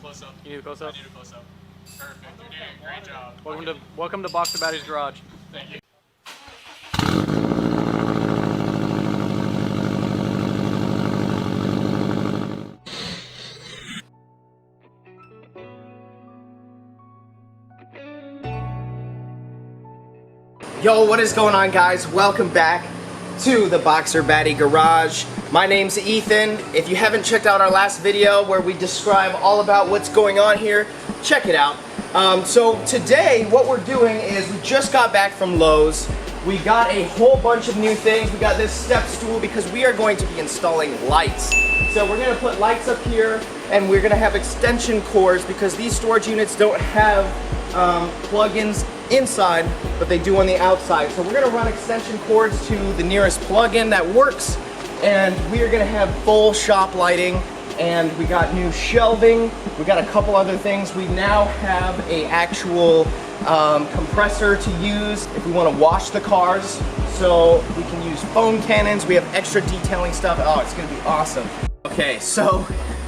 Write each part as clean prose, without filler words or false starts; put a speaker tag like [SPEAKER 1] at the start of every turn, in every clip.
[SPEAKER 1] close up.
[SPEAKER 2] You need a close up?
[SPEAKER 1] I need a close up. Perfect. You're doing a great job.
[SPEAKER 2] Welcome to Boxer Baddies Garage.
[SPEAKER 1] Thank you.
[SPEAKER 3] Yo, what is going on, guys? Welcome back to the Boxer Baddies Garage. My name's Ethan. If you haven't checked out our last video where we describe all about what's going on here, check it out. So today what we're doing is we just got back from Lowe's. We got a whole bunch of new things. We got this step stool because we are going to be installing lights. So we're gonna put lights up here and we're gonna have extension cords because these storage units don't have plug-ins inside, but they do on the outside. So we're gonna run extension cords to the nearest plug-in that works, and we are gonna have full shop lighting, and we got new shelving. We got a couple other things. We now have a actual compressor to use if we wanna wash the cars. So we can use foam cannons. We have extra detailing stuff. Oh, it's gonna be awesome. Okay, so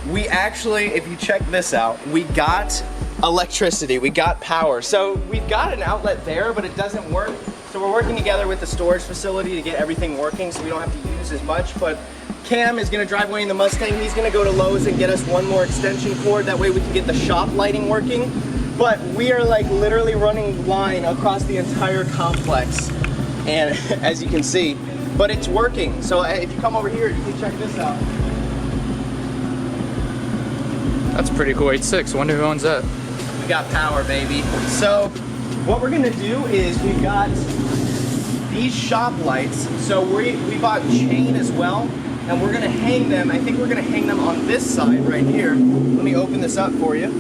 [SPEAKER 3] we actually, if you check this out, we got electricity, we got power. So we've got an outlet there, but it doesn't work. So we're working together with the storage facility to get everything working so we don't have to use as much. But Cam is gonna drive away in the Mustang. He's gonna go to Lowe's and get us one more extension cord. That way we can get the shop lighting working. But we are like literally running line across the entire complex. And as you can see, but it's working. So if you come over here, you can check this out.
[SPEAKER 2] That's pretty cool. 8.6. Wonder who owns that.
[SPEAKER 3] We got power, baby. So what we're gonna do is we've got these shop lights. So we bought chain as well, and we're gonna hang them. I think we're gonna hang them on this side right here. Let me open this up for you.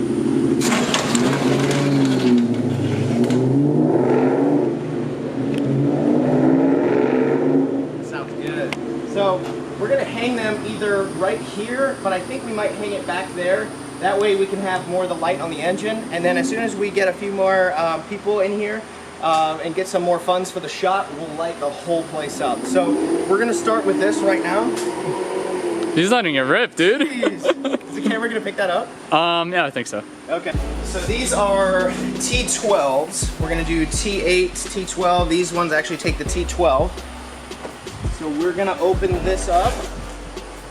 [SPEAKER 3] Sounds good. So we're gonna hang them either right here, but I think we might hang it back there. That way we can have more of the light on the engine, and then as soon as we get a few more people in here and get some more funds for the shop, we'll light the whole place up. So we're gonna start with this right now.
[SPEAKER 2] He's letting it rip, dude.
[SPEAKER 3] Jeez. Is the camera gonna pick that up?
[SPEAKER 2] Yeah, I think so.
[SPEAKER 3] Okay. So these are T12s. We're gonna do T8, T12. These ones actually take the T12. So we're gonna open this up,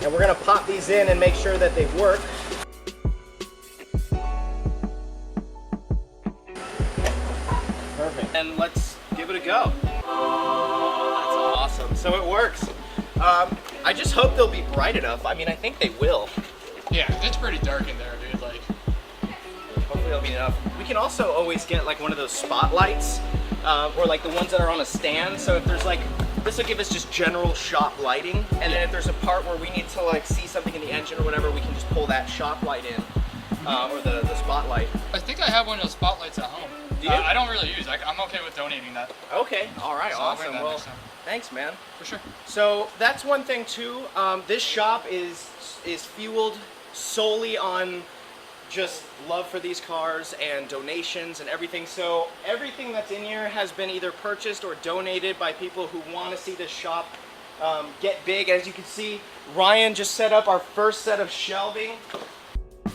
[SPEAKER 3] and we're gonna pop these in and make sure that they work. Perfect. And let's give it a go. That's awesome. So it works. I just hope they'll be bright enough. I mean, I think they will.
[SPEAKER 1] Yeah, it's pretty dark in there, dude. Like,
[SPEAKER 3] Hopefully it'll be enough. We can also always get like one of those spotlights, or like the ones that are on a stand. So if there's like, this will give us just general shop lighting. And then if there's a part where we need to like see something in the engine or whatever, we can just pull that shop light in, or the spotlight.
[SPEAKER 1] I think I have one of those spotlights at home.
[SPEAKER 3] Do you?
[SPEAKER 1] I don't really use it. I'm okay with donating that.
[SPEAKER 3] Okay, all right,
[SPEAKER 1] So I'll bring
[SPEAKER 3] awesome.
[SPEAKER 1] that
[SPEAKER 3] Well,
[SPEAKER 1] next time.
[SPEAKER 3] thanks, man.
[SPEAKER 1] For sure.
[SPEAKER 3] So that's one thing too. This shop is fueled solely on just love for these cars and donations and everything. So everything that's in here has been either purchased or donated by people who want to see this shop get big. As you can see, Ryan just set up our first set of shelving.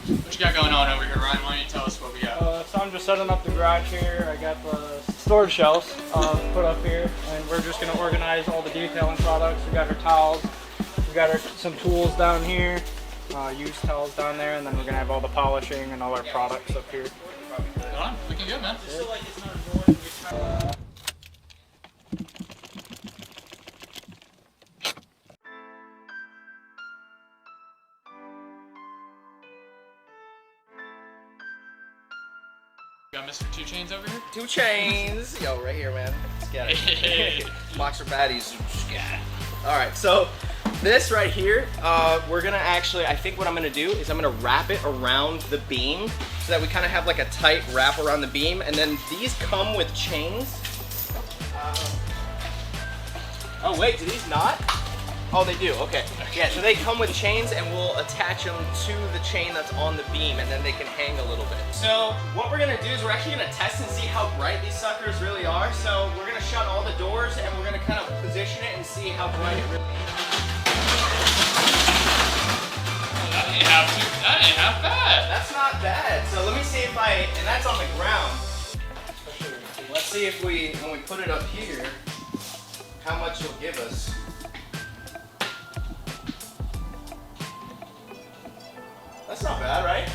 [SPEAKER 1] What you got going on over here, Ryan? Why don't you tell us what we got?
[SPEAKER 4] So I'm just setting up the garage here. I got the storage shelves put up here, and we're just going to organize all the detailing products. We got our towels, we got some tools down here, used towels down there, and then we're going to have all the polishing and all our products up here.
[SPEAKER 1] Hold on. Looking good, man. Got Mr. 2 Chainz over here?
[SPEAKER 3] 2 Chainz. Yo, right here, man. Let's get it. Boxer Baddies. All right, so this right here, we're gonna actually, I think what I'm gonna do is I'm gonna wrap it around the beam so that we kind of have like a tight wrap around the beam, and then these come with chains. Oh wait, do these not? Oh, they do, okay. Yeah, so they come with chains, and we'll attach them to the chain that's on the beam, and then they can hang a little bit. So what we're gonna do is we're actually gonna test and see how bright these suckers really are. So we're gonna shut all the doors, and we're gonna kind of position it and see how bright it really is.
[SPEAKER 1] That ain't half bad.
[SPEAKER 3] That's not not bad. So let me see if and that's on the ground. Let's see if when we put it up here, how much it'll give us. That's not bad, right?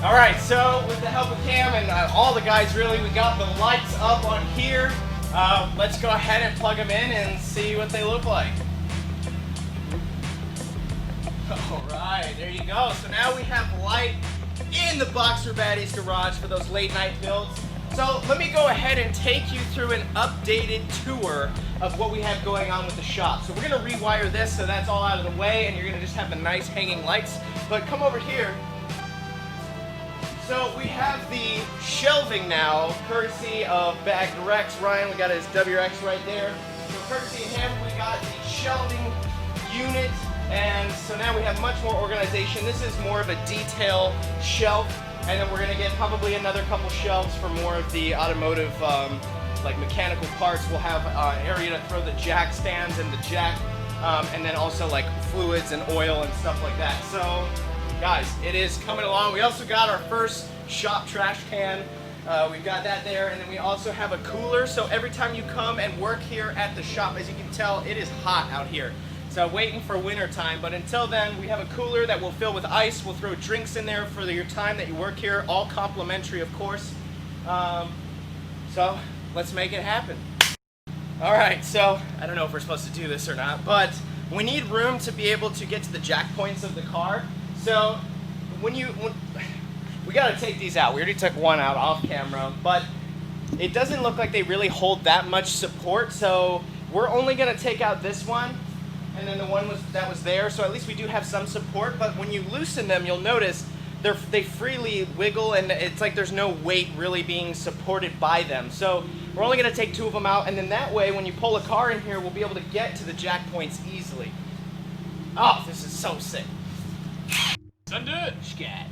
[SPEAKER 3] All right, so with the help of Cam and all the guys really, we got the lights up on here. Let's go ahead and plug them in and see what they look like. All right, there you go. So now we have light in the Boxer Baddies Garage for those late night builds. So let me go ahead and take you through an updated tour of what we have going on with the shop. So we're gonna rewire this so that's all out of the way and you're gonna just have the nice hanging lights. But come over here. So we have the shelving now, courtesy of Bag Rex. Ryan, we got his WRX right there. So courtesy of him, we got the shelving unit, and so now we have much more organization. This is more of a detail shelf, and then we're gonna get probably another couple shelves for more of the automotive, like mechanical parts. We'll have an area to throw the jack stands and the jack, and then also like fluids and oil and stuff like that. So guys, it is coming along. We also got our first shop trash can. We've got that there, and then we also have a cooler. So every time you come and work here at the shop, as you can tell, it is hot out here. So waiting for winter time, but until then, we have a cooler that we'll fill with ice. We'll throw drinks in there for your time that you work here, all complimentary, of course. So let's make it happen. All right, so I don't know if we're supposed to do this or not, but we need room to be able to get to the jack points of the car. So we gotta take these out. We already took one out off camera, but it doesn't look like they really hold that much support. So we're only gonna take out this one, and then the one that was there. So at least we do have some support. But when you loosen them, you'll notice they freely wiggle, and it's like there's no weight really being supported by them. So we're only gonna take two of them out, and then that way, when you pull a car in here, we'll be able to get to the jack points easily. Oh, this is so sick.
[SPEAKER 2] Send it.
[SPEAKER 3] Scat.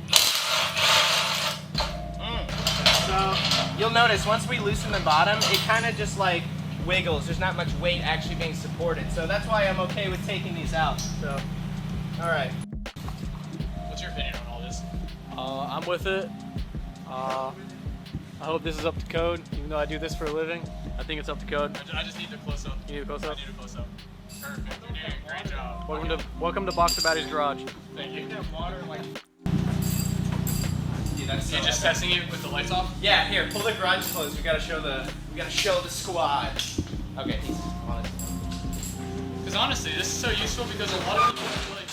[SPEAKER 3] So you'll notice once we loosen the bottom, it kind of just like wiggles. There's not much weight actually being supported. So that's why I'm okay with taking these out. So, all right.
[SPEAKER 2] What's your opinion on all this? I'm with it. I hope this is up to code, even though I do this for a living. I think it's up to code.
[SPEAKER 1] I just need the close up.
[SPEAKER 2] You need a close up?
[SPEAKER 1] I need a close up. Perfect. You're doing a great job.
[SPEAKER 2] Welcome to Boxer Baddies Garage.
[SPEAKER 1] Thank you.
[SPEAKER 3] Dude, that's so
[SPEAKER 1] You're just
[SPEAKER 3] epic.
[SPEAKER 1] testing it with the lights off?
[SPEAKER 3] Yeah, here, pull the garage closed. We gotta show the squad. Okay, he's on it.
[SPEAKER 1] Because honestly, this is so useful because a lot of people feel like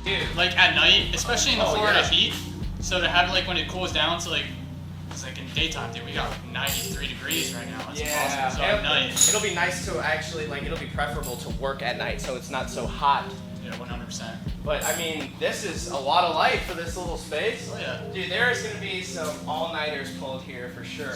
[SPEAKER 3] Dude,
[SPEAKER 1] like at night, especially in the Florida
[SPEAKER 3] yeah.
[SPEAKER 1] heat. So to have it like when it cools down to like, it's like in daytime, dude, we got like 93 degrees right now. That's
[SPEAKER 3] yeah,
[SPEAKER 1] awesome. So at night,
[SPEAKER 3] it'll be nice to actually, like, it'll be preferable to work at night so it's not so hot.
[SPEAKER 1] yeah, 100%.
[SPEAKER 3] But I mean, this is a lot of light for this little space.
[SPEAKER 1] Oh yeah.
[SPEAKER 3] Dude, there is gonna be some all-nighters pulled here for sure.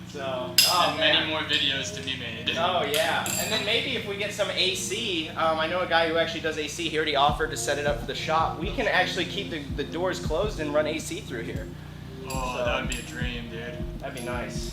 [SPEAKER 3] So,
[SPEAKER 1] And many more videos to be made.
[SPEAKER 3] Oh yeah, and then maybe if we get some AC, I know a guy who actually does AC. He already offered to set it up for the shop. We can actually keep the doors closed and run AC through here.
[SPEAKER 1] Oh,
[SPEAKER 3] So,
[SPEAKER 1] that would be a dream, dude.
[SPEAKER 3] that'd be nice.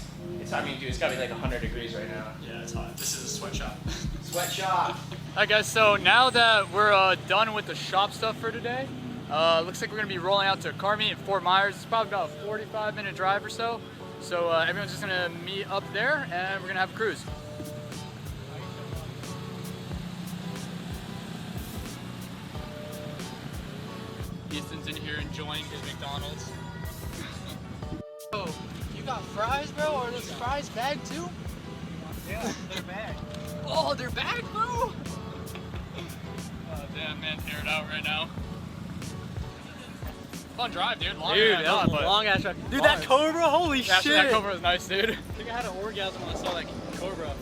[SPEAKER 3] I mean, dude, it's gotta be like 100 degrees right now.
[SPEAKER 1] Yeah, it's hot. This is a sweatshop.
[SPEAKER 3] Sweatshop.
[SPEAKER 2] Alright guys, so now that we're done with the shop stuff for today, looks like we're gonna be rolling out to car meet in Fort Myers. It's probably about a 45-minute drive or so. So everyone's just gonna meet up there and we're gonna have a cruise. Ethan's in here enjoying his McDonald's.
[SPEAKER 5] Oh, you got fries, bro? Are those fries bagged too?
[SPEAKER 4] Yeah, they're back.
[SPEAKER 2] Oh, they're back, bro! Oh damn, man, tear it out right now. Fun drive, dude. Long
[SPEAKER 4] Dude,
[SPEAKER 2] than I
[SPEAKER 4] that
[SPEAKER 2] thought,
[SPEAKER 4] was a
[SPEAKER 2] but
[SPEAKER 4] long ass drive. Dude,
[SPEAKER 2] long.
[SPEAKER 4] that Cobra, holy
[SPEAKER 2] actually,
[SPEAKER 4] shit!
[SPEAKER 2] that Cobra was nice, dude.
[SPEAKER 4] I think I had an orgasm when I saw that Cobra.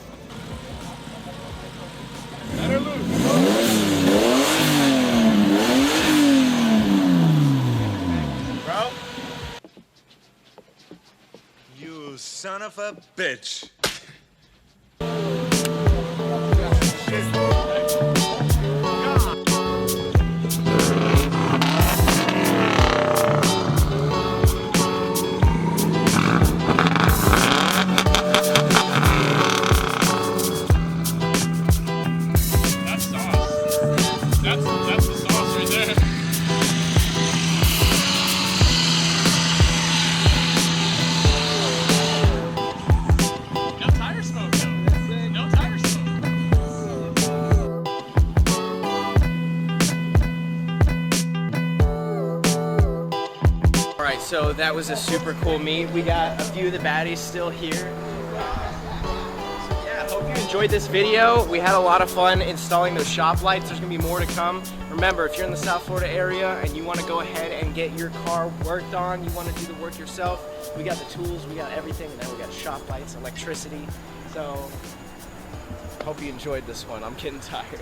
[SPEAKER 6] of a bitch.
[SPEAKER 1] That's the sauce right there. No tire smoke though. No tire smoke.
[SPEAKER 3] Alright, so that was a super cool meet. We got a few of the baddies still here. Yeah, hope you enjoyed this video. We had a lot of fun installing those shop lights. There's gonna be more to come. Remember, if you're in the South Florida area and you wanna go ahead and get your car worked on, you wanna do the work yourself, we got the tools, we got everything, and then we got shop lights, electricity. So, hope you enjoyed this one. I'm getting tired.